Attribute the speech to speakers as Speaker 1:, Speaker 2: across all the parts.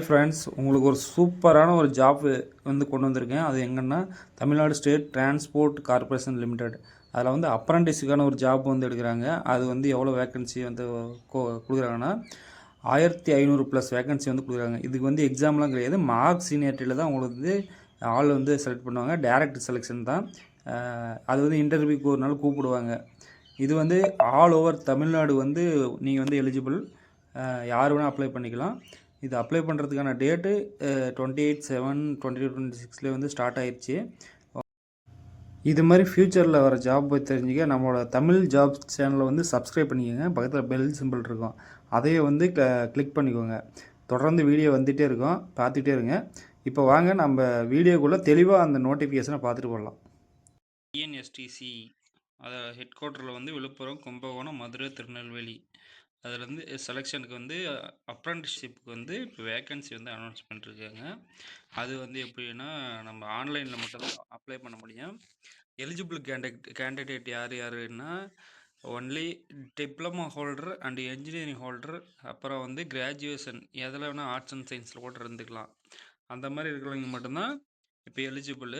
Speaker 1: Friends, உங்களுக்கு ஒரு சூப்பரான ஒரு ஜாப் வந்து கொண்டு வந்திருக்கேன். அது எங்கன்னா Tamil Nadu state transport corporation limited. அதில் வந்து அப்ரண்டிஸுக்கான ஒரு ஜாப் வந்து எடுக்கிறாங்க. அது வந்து எவ்வளோ வேக்கன்சி வந்து கொடுக்குறாங்கன்னா 1500 ப்ளஸ் வேக்கன்சி வந்து கொடுக்குறாங்க. இதுக்கு வந்து எக்ஸாம்லாம் கிடையாது. மார்க் சீனியாரிட்டியில் தான் உங்களுக்கு வந்து ஆள் வந்து செலக்ட் பண்ணுவாங்க. டேரக்ட் செலெக்ஷன் தான். அது வந்து இன்டர்வியூக்கு ஒரு நாள் கூப்பிடுவாங்க. இது வந்து ஆல் ஓவர் தமிழ்நாடு வந்து நீங்கள் வந்து எலிஜிபிள். யார் வேணால் அப்ளை பண்ணிக்கலாம். இது அப்ளை பண்ணுறதுக்கான டேட்டு 28/7/2026 வந்து ஸ்டார்ட் ஆயிடுச்சு. இது மாதிரி ஃப்யூச்சரில் வர ஜாப் போய் தெரிஞ்சுக்க நம்மளோட தமிழ் ஜாப் சேனலை வந்து சப்ஸ்கிரைப் பண்ணிக்கோங்க. பக்கத்தில் பெல் சிம்பிள் இருக்கும், அதையே வந்து கிளிக் பண்ணிக்கோங்க. தொடர்ந்து வீடியோ வந்துகிட்டே இருக்கும், பார்த்துட்டே இருங்க. இப்போ வாங்க நம்ம வீடியோக்குள்ளே தெளிவாக அந்த நோட்டிஃபிகேஷனை பார்த்துட்டு போடலாம். டிஎன்எஸ்டிசி அதை ஹெட் குவார்ட்டரில் வந்து விழுப்புரம், கும்பகோணம், மதுரை, திருநெல்வேலி. அதில் வந்து செலெக்ஷனுக்கு வந்து அப்ரண்டிஸ்ஷிப்புக்கு வந்து இப்போ வேக்கன்சி வந்து அனௌன்ஸ் பண்ணிருக்காங்க. அது வந்து எப்படின்னா நம்ம ஆன்லைனில் மட்டும்தான் அப்ளை பண்ண முடியும். எலிஜிபிள் கேண்டிடேட் யார் யாருன்னா only diploma holder and engineering holder, அப்புறம் வந்து கிராஜுவேஷன் எதில் வேணால் ஆர்ட்ஸ் அண்ட் சயின்ஸில் கூட இருந்துக்கலாம். அந்த மாதிரி இருக்கிறவங்க மட்டும்தான் இப்போ எலிஜிபிள்.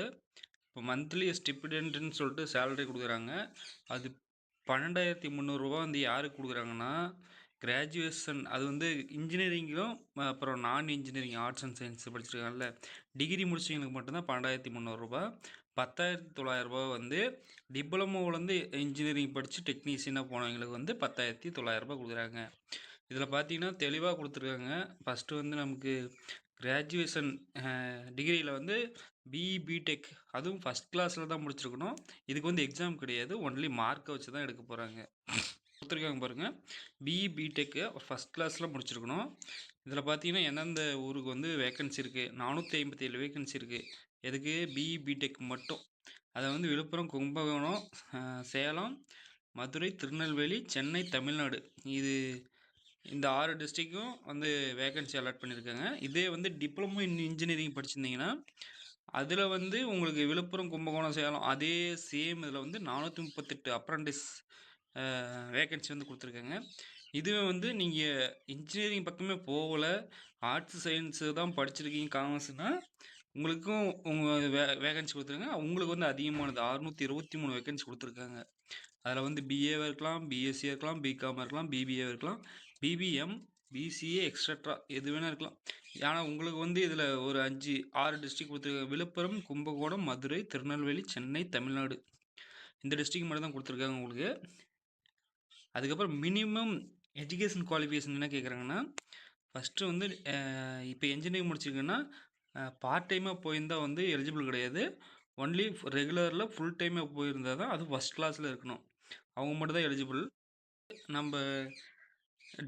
Speaker 1: இப்போ மந்த்லி ஸ்டிபிடென்ட்னு சொல்லிட்டு சேலரி கொடுக்குறாங்க. அது 12,300 வந்து யாருக்கு கொடுக்குறாங்கன்னா கிராஜுவேஷன், அது வந்து இன்ஜினியரிங்கும் அப்புறம் நான் இன்ஜினியரிங் ஆர்ட்ஸ் அண்ட் சயின்ஸ் படிச்சிருக்காங்கல்ல, டிகிரி முடிச்சவங்களுக்கு மட்டும்தான் 12,300. 10,900 வந்து டிப்ளமோவிலேருந்து இன்ஜினியரிங் படித்து டெக்னீஷியனாக போனவங்களுக்கு வந்து 10,900 கொடுக்குறாங்க. இதில் பார்த்தீங்கன்னா தெளிவாக கொடுத்துருக்காங்க. ஃபஸ்ட்டு வந்து நமக்கு கிராஜுவேஷன் டிகிரியில் வந்து பிஇ பிடெக், அதுவும் ஃபஸ்ட் கிளாஸில் தான் முடிச்சிருக்கணும். இதுக்கு வந்து எக்ஸாம் கிடையாது, ஒன்லி மார்க்கை வச்சு தான் எடுக்க போகிறாங்க. கொடுத்துருக்காங்க பாருங்கள், பிஇ பிடெக்கு ஃபஸ்ட் கிளாஸில் முடிச்சிருக்கணும். இதில் பார்த்தீங்கன்னா எந்தெந்த ஊருக்கு வந்து வேக்கன்சி இருக்குது, 457 வேக்கன்சி இருக்குது. எதுக்கு? பிஇ பிடெக் மட்டும். அதை வந்து விழுப்புரம், கும்பகோணம், சேலம், மதுரை, திருநெல்வேலி, சென்னை, தமிழ்நாடு, இது இந்த 6 டிஸ்ட்ரிக்கும் வந்து வேக்கன்சி அலாட் பண்ணியிருக்காங்க. இதே வந்து டிப்ளமோ இன் இன்ஜினியரிங் படிச்சிருந்தீங்கன்னா அதில் வந்து உங்களுக்கு விழுப்புரம், கும்பகோணம், சேலம் அதே சேம் இதில் வந்து 438 அப்ரண்டிஸ் வேக்கன்சி வந்து கொடுத்துருக்காங்க. இதுவே வந்து நீங்கள் இன்ஜினியரிங் பக்கமே போகலை, ஆர்ட்ஸ் சயின்ஸு தான் படிச்சிருக்கீங்க, காமர்ஸ்னால் உங்களுக்கும் உங்கள் வேகன்சி கொடுத்துருங்க. உங்களுக்கு வந்து அதிகமானது 623 வேக்கன்சி கொடுத்துருக்காங்க. அதில் வந்து பிஏவாக இருக்கலாம், பிஎஸ்சியாக இருக்கலாம், பிகாமாக இருக்கலாம், பிபிஏ இருக்கலாம், பிபிஎம், பிசிஏ எக்ஸட்ரா எது வேணால் இருக்கலாம். ஆனால் உங்களுக்கு வந்து இதில் ஒரு 5-6 டிஸ்ட்ரிக் கொடுத்துருக்காங்க. விழுப்புரம், கும்பகோணம், மதுரை, திருநெல்வேலி, சென்னை, தமிழ்நாடு, இந்த டிஸ்ட்ரிக் மட்டும் தான் கொடுத்துருக்காங்க உங்களுக்கு. அதுக்கப்புறம் மினிமம் எஜுகேஷன் குவாலிஃபிகேஷன் என்ன கேட்குறாங்கன்னா, ஃபஸ்ட்டு வந்து இப்போ என்ஜினியரிங் முடிச்சிருக்கீங்கன்னா பார்ட் டைமாக போயிருந்தால் வந்து எலிஜிபிள் கிடையாது. ஒன்லி ரெகுலரில் ஃபுல் டைமாக போயிருந்தால் தான், அது ஃபஸ்ட் கிளாஸில் இருக்கணும், அவங்க மட்டும் தான் எலிஜிபிள். நம்ம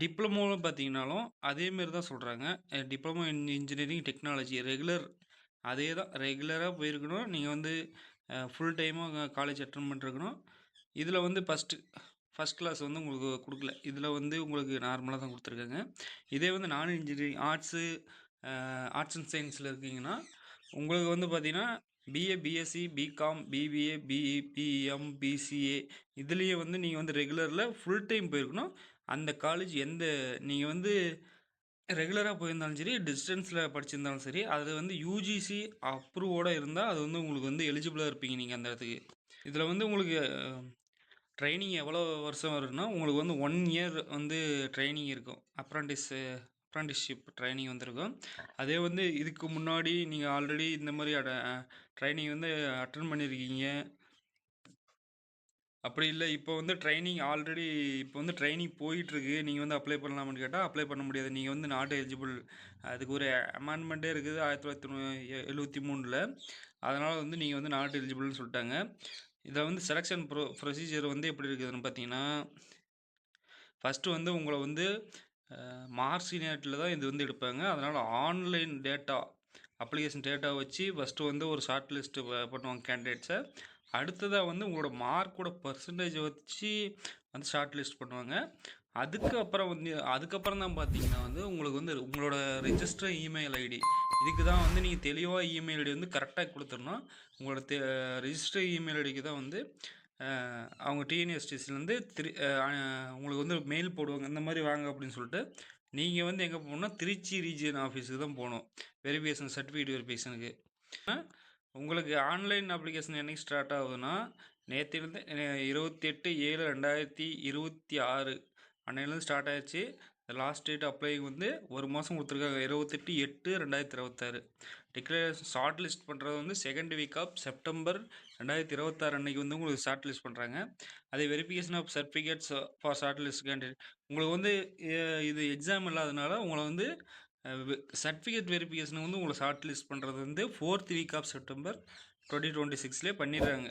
Speaker 1: டிப்ளமோவில் பார்த்தீங்கன்னாலும் அதேமாரி தான் சொல்கிறாங்க. Diploma in engineering technology regular, அதே தான், ரெகுலராக போயிருக்கணும். நீங்கள் வந்து ஃபுல் டைமாக காலேஜ் அட்டன் பண்ணிருக்கணும். இதில் வந்து ஃபஸ்ட் கிளாஸ் வந்து உங்களுக்கு கொடுக்கல, இதில் வந்து உங்களுக்கு நார்மலாக தான் கொடுத்துருக்காங்க. இதே வந்து நான் இன்ஜினியரிங் ஆர்ட்ஸ் அண்ட் சயின்ஸில் இருக்கீங்கன்னா உங்களுக்கு வந்து பார்த்தீங்கன்னா BA, BSc, BCom, BBA, BE, BM, BCA, இதுலேயே வந்து நீங்கள் வந்து ரெகுலரில் ஃபுல் டைம் போயிருக்கணும். அந்த காலேஜ் நீங்கள் வந்து ரெகுலராக போயிருந்தாலும் சரி, டிஸ்டன்ஸில் படிச்சிருந்தாலும் சரி, அது வந்து யூஜிசி அப்ரூவோடு இருந்தால் அது வந்து உங்களுக்கு வந்து எலிஜிபிளாக இருப்பீங்க நீங்கள் அந்த இடத்துக்கு. இதில் வந்து உங்களுக்கு ட்ரைனிங் எவ்வளோ வருஷம் வருதுன்னா, உங்களுக்கு வந்து 1 இயர் வந்து ட்ரைனிங் இருக்கும். அப்ரண்டிஸ்ஷிப் ட்ரைனிங் வந்துருக்கும். அதே வந்து இதுக்கு முன்னாடி நீங்கள் ஆல்ரெடி இந்த மாதிரி ட்ரைனிங் வந்து அட்டன் பண்ணியிருக்கீங்க, அப்படி இல்லை இப்போ வந்து இப்போ வந்து ட்ரைனிங் போயிட்டுருக்கு, நீங்கள் வந்து அப்ளை பண்ணலாமான்னு கேட்டால் அப்ளை பண்ண முடியாது. நீங்கள் வந்து நாட் எலிஜிபிள். அதுக்கு ஒரு அமெண்ட்மெண்ட்டே இருக்குது 1973. அதனால் வந்து நீங்கள் வந்து நாட் எலிஜிபிள்னு சொல்லிட்டாங்க. இதில் வந்து செலெக்ஷன் ப்ரொசீஜர் வந்து எப்படி இருக்குதுன்னு பார்த்தீங்கன்னா, ஃபஸ்ட்டு வந்து உங்களை வந்து மார்க் சீனியாரிட்டியில் தான் இது வந்து எடுப்பாங்க. அதனால் ஆன்லைன் அப்ளிகேஷன் டேட்டா வச்சு ஃபஸ்ட்டு வந்து ஒரு ஷார்ட் லிஸ்ட்டு பண்ணுவாங்க கேண்டிடேட்ஸை. அடுத்ததாக வந்து உங்களோட மார்க்கோட பர்சன்டேஜை வச்சு வந்து ஷார்ட் லிஸ்ட் பண்ணுவாங்க. அதுக்கப்புறம் தான் பார்த்தீங்கன்னா வந்து உங்களுக்கு வந்து உங்களோட ரிஜிஸ்டர் இமெயில் ஐடி, இதுக்கு தான் வந்து நீங்கள் தெளிவாக இமெயில் ஐடி வந்து கரெக்டாக கொடுத்துடணும். உங்களோட ரிஜிஸ்டர் இமெயில் ஐடிக்கு தான் வந்து அவங்க டிஎன்எஸ்டிசிலேருந்து உங்களுக்கு வந்து மெயில் போடுவாங்க, இந்த மாதிரி வாங்க அப்படின்னு சொல்லிட்டு. நீங்கள் வந்து எங்கே போகணுன்னா திருச்சி ரீஜியன் ஆஃபீஸுக்கு தான் போகணும், வெரிஃபிகேஷன் சர்டிஃபிகேட் வெரிஃபிகேஷனுக்கு. உங்களுக்கு ஆன்லைன் அப்ளிகேஷன் என்னைக்கு ஸ்டார்ட் ஆகுதுன்னா, நேற்றிலேருந்து 28/7/2026 அன்னையிலேருந்து ஸ்டார்ட் ஆயிடுச்சு. லாஸ்ட் டேட் அப்ளை வந்து ஒரு மாதம் கொடுத்துருக்காங்க, 28/8/2026. டிக்ளரேஷன் ஷார்ட் லிஸ்ட் பண்ணுறது வந்து செகண்ட் வீக் ஆஃப் செப்டம்பர் 2026 அன்னைக்கு வந்து உங்களுக்கு ஷார்ட் லிஸ்ட் பண்ணுறாங்க. அதே verification of certificates for shortlist candidate. உங்களுக்கு வந்து இது எக்ஸாம் இல்லாதனால உங்களை வந்து சர்டிஃபிகேட் வெரிஃபிகேஷன் வந்து உங்களை ஷார்ட் லிஸ்ட் பண்ணுறது வந்து 4th வீக் ஆஃப் செப்டம்பர் 2026 பண்ணிடுறாங்க.